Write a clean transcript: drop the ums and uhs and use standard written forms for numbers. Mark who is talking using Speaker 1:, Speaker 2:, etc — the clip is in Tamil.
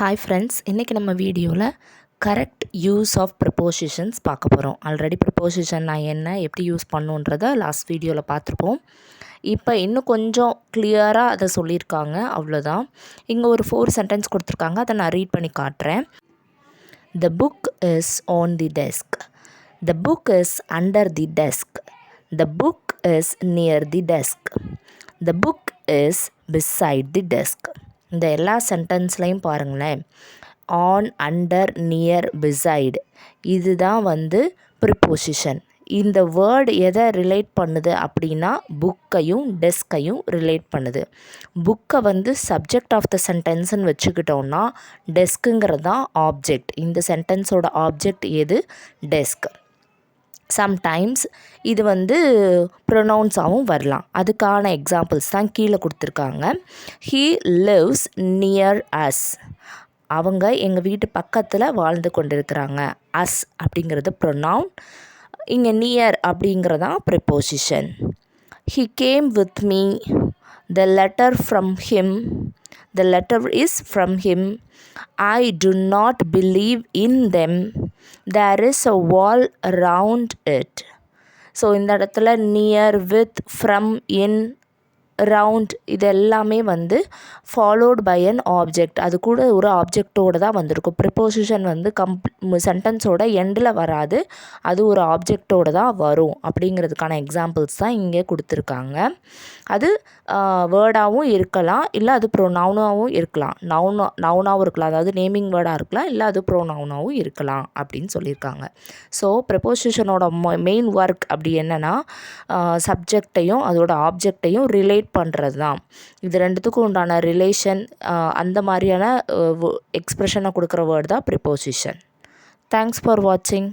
Speaker 1: ஹாய் ஃப்ரெண்ட்ஸ், இன்றைக்கி நம்ம வீடியோவில் கரெக்ட் யூஸ் ஆஃப் ப்ரிப்போசிஷன்ஸ் பார்க்க போகிறோம். ஆல்ரெடி ப்ரிப்போசிஷன்னா என்ன, எப்படி யூஸ் பண்ணுன்றதை லாஸ்ட் வீடியோவில் பார்த்துருப்போம். இப்போ இன்னும் கொஞ்சம் கிளியராக அதை சொல்லியிருக்காங்க, அவ்வளோதான். இங்கே ஒரு 4 சென்டென்ஸ் கொடுத்துருக்காங்க, அதை நான் ரீட் பண்ணி காட்டுறேன். The book is on the desk. The book is under the desk. The book is near the desk. The book is beside the desk. இந்த எல்லா சென்டென்ஸ்லையும் பாருங்களேன், ஆன், அண்டர், நியர், பிசைடு இதுதான் ப்ரிப்போசிஷன். இந்த வேர்டு எதை ரிலேட் பண்ணுது அப்படின்னா புக்கையும் டெஸ்கையும் ரிலேட் பண்ணுது. புக்கை சப்ஜெக்ட் ஆஃப் த சென்டென்ஸ்ன்னு வச்சுக்கிட்டோன்னா டெஸ்க்குங்கிறது தான் ஆப்ஜெக்ட். இந்த சென்டென்ஸோட ஆப்ஜெக்ட் எது? டெஸ்க். சம்டைம்ஸ் இது ப்ரொனவுன்ஸாகவும் வரலாம். அதுக்கான எக்ஸாம்பிள்ஸ் தான் கீழே கொடுத்துருக்காங்க. He lives near as. அவங்க எங்கள் வீட்டு பக்கத்தில் வாழ்ந்து கொண்டிருக்கிறாங்க. அஸ் அப்படிங்கிறது ப்ரொனவுன். இங்கே நியர் அப்படிங்கிறதான் preposition. He came with me. The letter from him. The letter is from him. I do not believe in them. There is a wall around it. So இந்த இடத்துல near, with, from, in, round இது எல்லாமே ஃபாலோட் பை அன் ஆப்ஜெக்ட். அது கூட ஒரு ஆப்ஜெக்டோடு தான் வந்திருக்கும். ப்ரிப்போசிஷன் சென்டென்ஸோட எண்டில் வராது, அது ஒரு ஆப்ஜெக்டோடு தான் வரும். அப்படிங்கிறதுக்கான எக்ஸாம்பிள்ஸ் தான் இங்கே கொடுத்துருக்காங்க. அது வேர்டாகவும் இருக்கலாம், இல்லை அது ப்ரோனவுனாகவும் இருக்கலாம். நவுனாகவும் இருக்கலாம், அதாவது நேமிங் வேர்டாக இருக்கலாம், இல்லை அது ப்ரோனவுனாகவும் இருக்கலாம் அப்படின்னு சொல்லியிருக்காங்க. ஸோ ப்ரிப்போசிஷனோட மெயின் ஒர்க் அப்படி என்னென்னா சப்ஜெக்டையும் அதோட ஆப்ஜெக்டையும் ரிலேட் பண்ணுறது தான். இது ரெண்டுத்துக்கும் உண்டான ரிலேஷன், அந்த மாதிரியான எக்ஸ்ப்ரெஷனை கொடுக்குற வேர்டு தான் ப்ரிப்போசிஷன். தேங்க்ஸ் ஃபார் வாட்சிங்.